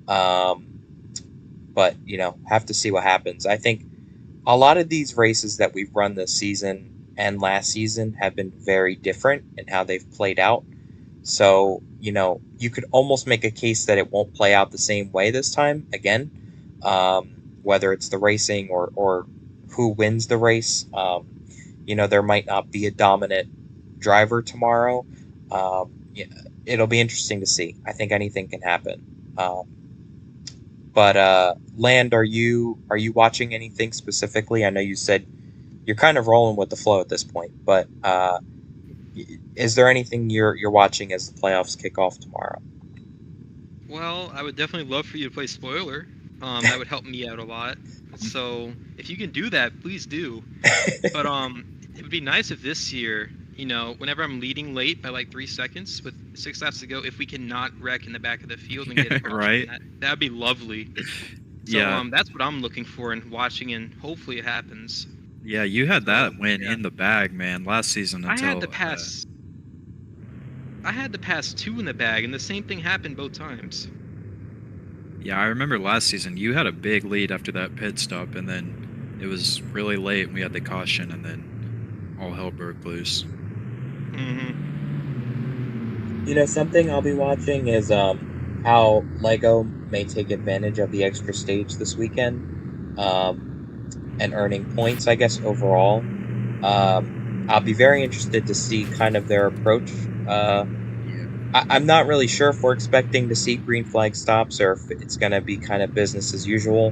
Um, but have to see what happens. I think a lot of these races that we've run this season and last season have been very different in how they've played out. So, you could almost make a case that it won't play out the same way this time again, um, whether it's the racing or who wins the race. There might not be a dominant driver tomorrow. Yeah, it'll be interesting to see. I think anything can happen. But Land, are you watching anything specifically? I know you said you're kind of rolling with the flow at this point, but is there anything you're watching as the playoffs kick off tomorrow? Well, I would definitely love for you to play spoiler. That would help me out a lot. So if you can do that, please do. But it would be nice if this year, whenever I'm leading late by like 3 seconds with 6 laps to go, if we cannot wreck in the back of the field and get a caution, Right. that'd be lovely. So Yeah. that's what I'm looking for and watching, and hopefully it happens. Yeah, you had that So, win yeah. in the bag, man, last season I until had to pass. I had to pass 2 in the bag, and the same thing happened both times. yeah, I remember last season you had a big lead after that pit stop, and then it was really late and we had the caution, and then all hell broke loose. Something I'll be watching is how Lego may take advantage of the extra stage this weekend, and earning points, I guess, overall. I'll be very interested to see kind of their approach. I'm not really sure if we're expecting to see green flag stops or if it's going to be kind of business as usual,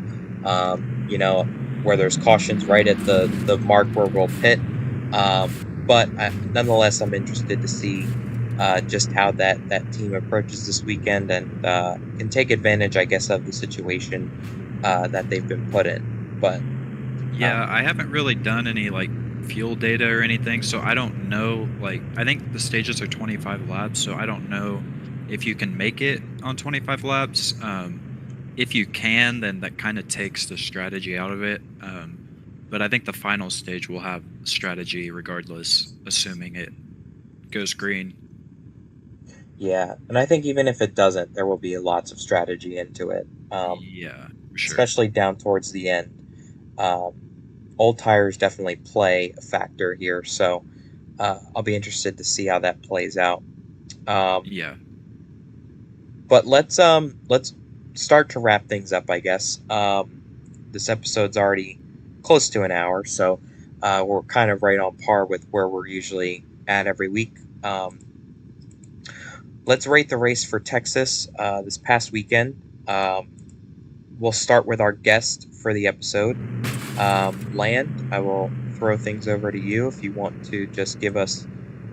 where there's cautions right at the mark where we'll pit. But nonetheless, I'm interested to see just how that team approaches this weekend and can take advantage, I guess, of the situation that they've been put in. But Yeah, I haven't really done any like fuel data or anything, so I don't know. Like, I think the stages are 25 laps, so I don't know if you can make it on 25 laps. If you can, then that kind of takes the strategy out of it. But I think the final stage will have strategy regardless, assuming it goes green. yeah, and I think even if it doesn't, there will be lots of strategy into it, Yeah, for sure. especially down towards the end. Um, Old tires definitely play a factor here, so I'll be interested to see how that plays out. Yeah. But let's start to wrap things up, I guess. This episode's already close to an hour, so we're kind of right on par with where we're usually at every week. Let's rate the race for Texas this past weekend. We'll start with our guest for the episode. Land, I will throw things over to you if you want to just give us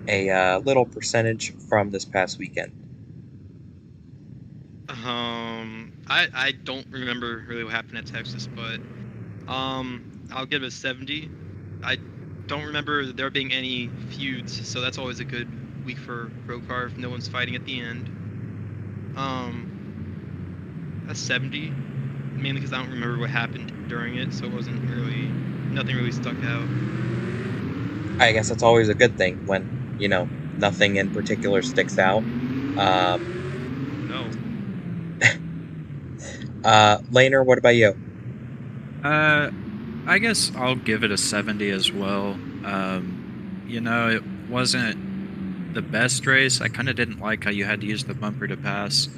a little percentage from this past weekend. I don't remember really what happened at Texas, but I'll give it a 70. I don't remember there being any feuds, so that's always a good week for ROCAR if no one's fighting at the end. A 70, mainly because I don't remember what happened during it, so it wasn't really nothing really stuck out. I guess that's always a good thing when nothing in particular sticks out. No. Laner, what about you? I guess I'll give it a 70 as well. It wasn't the best race. I kind of didn't like how you had to use the bumper to pass.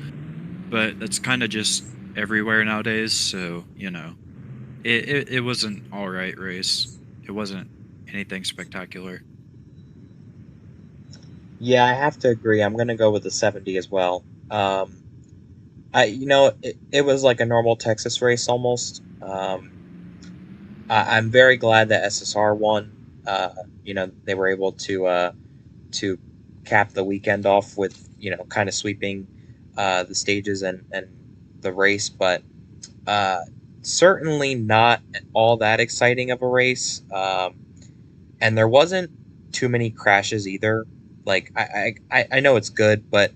but that's kind of just everywhere nowadays. So it was an all right race. It wasn't anything spectacular. Yeah, I have to agree. I'm gonna go with the 70 as well. It was like a normal Texas race almost. I'm very glad that SSR won. They were able to cap the weekend off with kind of sweeping the stages and the race, but uh, certainly not all that exciting of a race. And there wasn't too many crashes either. Like I know it's good, but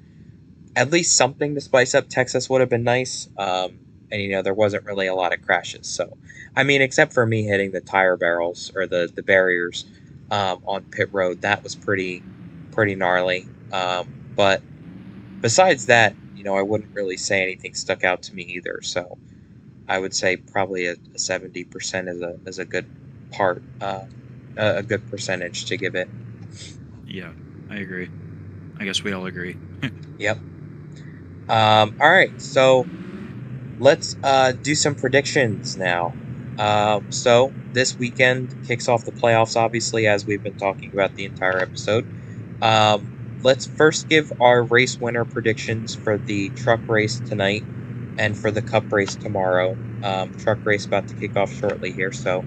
at least something to spice up Texas would have been nice. And there wasn't really a lot of crashes. So, I mean, except for me hitting the tire barrels or the barriers on pit road, that was pretty gnarly. But besides that, I wouldn't really say anything stuck out to me either. So, I would say probably a 70% is a good part, a good percentage to give it. Yeah, I agree. I guess we all agree. Yep. All right, so let's do some predictions now. So this weekend kicks off the playoffs, obviously, as we've been talking about the entire episode. Let's first give our race winner predictions for the truck race tonight and for the cup race tomorrow. Truck race about to kick off shortly here, so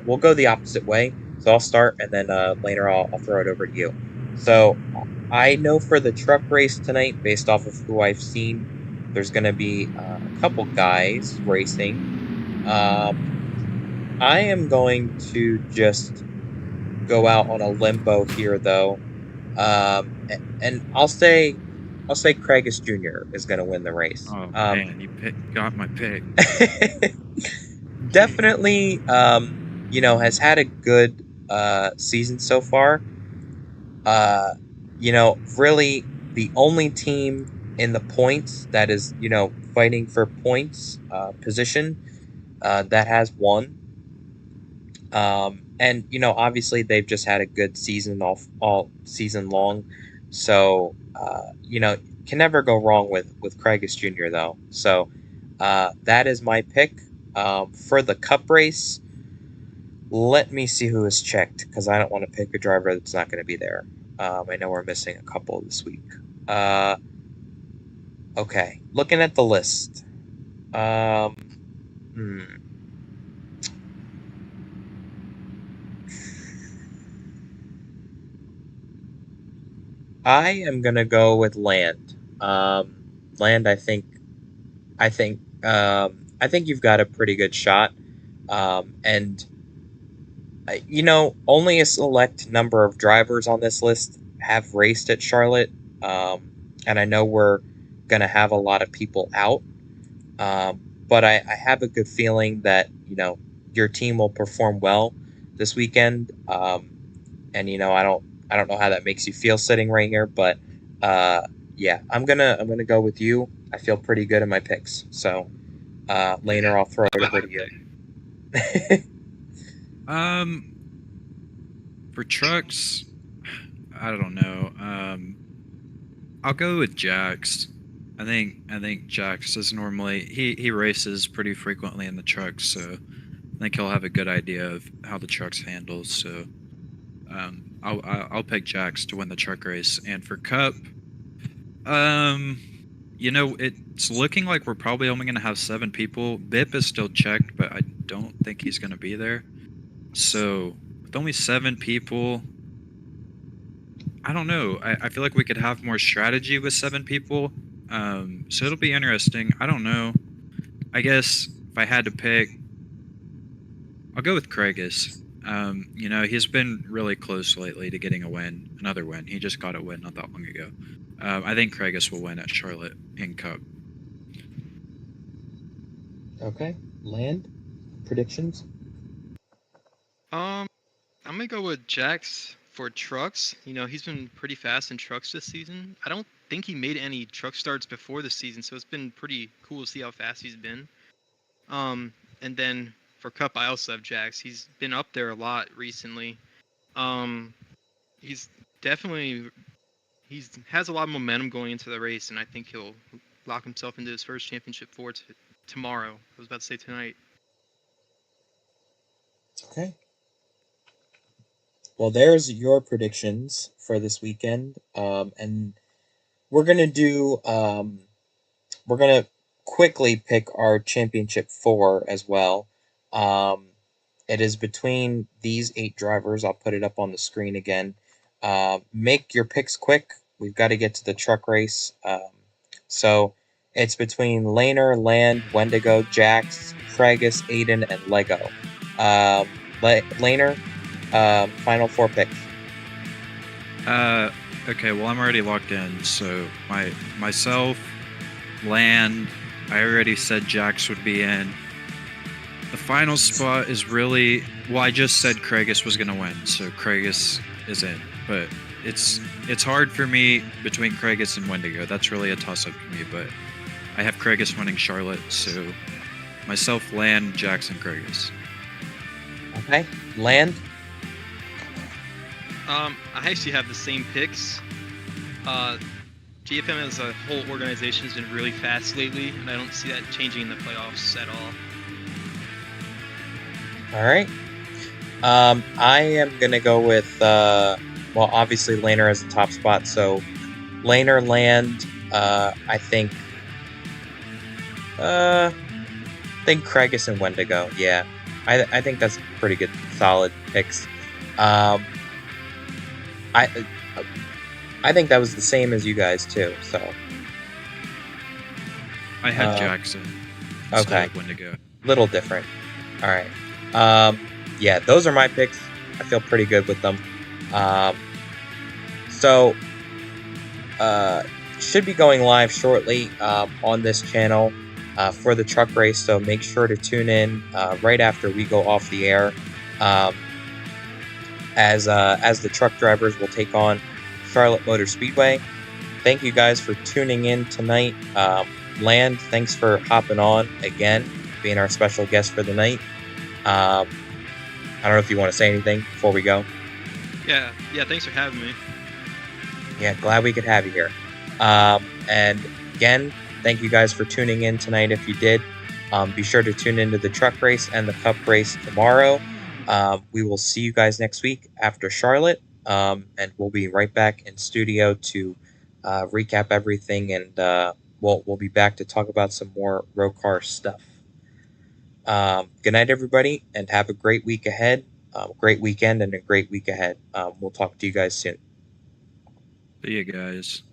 we'll go the opposite way. So I'll start, and then later I'll throw it over to you. So I know for the truck race tonight, based off of who I've seen, there's going to be a couple guys racing. I am going to just go out on a limbo here, though, and I'll say Craigus Jr. is going to win the race. Oh man, got my pick. Definitely, has had a good season so far. Really the only team in the points that is, fighting for points position that has won. And obviously they've just had a good season all season long, so can never go wrong with Craigus Jr. though. So that is my pick for the Cup race. Let me see who is checked because I don't want to pick a driver that's not going to be there. I know we're missing a couple this week. Okay, looking at the list. Um, hmm. I am gonna go with Land. Land, I think you've got a pretty good shot. And only a select number of drivers on this list have raced at Charlotte. And I know we're gonna have a lot of people out. But I have a good feeling that your team will perform well this weekend. And I don't know how that makes you feel sitting right here, but yeah, I'm gonna go with you. I feel pretty good in my picks. So later I'll throw it over to you. For trucks, I don't know. I'll go with Jax. I think Jax is normally he races pretty frequently in the trucks, so I think he'll have a good idea of how the trucks handle. So I'll pick Jax to win the truck race. And for Cup, it's looking like we're probably only going to have 7 people. Bip is still checked, but I don't think he's going to be there. So with only 7 people, I don't know. I feel like we could have more strategy with 7 people. So it'll be interesting. I don't know. I guess if I had to pick, I'll go with Craigus. He's been really close lately to getting a win, another win. He just got a win not that long ago. I think Craigus will win at Charlotte in Cup. Okay, Land predictions. I'm gonna go with Jax for trucks. He's been pretty fast in trucks this season. I don't think he made any truck starts before the season, so it's been pretty cool to see how fast he's been. And then for Cup, I also have Jax. He's been up there a lot recently. He's definitely has a lot of momentum going into the race, and I think he'll lock himself into his first championship for tomorrow. I was about to say tonight. Okay. Well, there's your predictions for this weekend, and we're gonna do. We're gonna quickly pick our championship 4 as well. Um, it is between these 8 drivers. I'll put it up on the screen again. Make your picks quick. We've got to get to the truck race. So it's between Laner, Land, Wendigo, Jax, Kragus, Aiden, and Lego. Laner, final 4 picks. Okay, well, I'm already locked in. So myself, Land, I already said Jax would be in. The final spot is really, well, I just said Kragus was gonna win, so Kragus is in. But it's hard for me between Kragus and Wendigo. That's really a toss-up for me. But I have Kragus winning Charlotte, so myself, Land, Jax, and Kragus. Okay, Land. I actually have the same picks. GFM as a whole organization has been really fast lately, and I don't see that changing in the playoffs at all. All right. I am gonna go with well, obviously Laner has the top spot, so Laner, Land. I think Kragus and Wendigo. Yeah, I think that's pretty good, solid picks. I think that was the same as you guys too. So I had Jackson. Okay. Wendigo. Little different. All right. Yeah, those are my picks. I feel pretty good with them. So should be going live shortly on this channel for the truck race. So make sure to tune in right after we go off the air, as the truck drivers will take on Charlotte Motor Speedway. Thank you guys for tuning in tonight. Land, thanks for hopping on again, being our special guest for the night. I don't know if you want to say anything before we go. Yeah, thanks for having me. Yeah, glad we could have you here. And again, thank you guys for tuning in tonight. If you did, be sure to tune into the truck race and the cup race tomorrow. We will see you guys next week after Charlotte, and we'll be right back in studio to recap everything, and we'll be back to talk about some more ROCAR stuff. Good night, everybody, and have a great week ahead. Great weekend and a great week ahead. We'll talk to you guys soon. See you guys.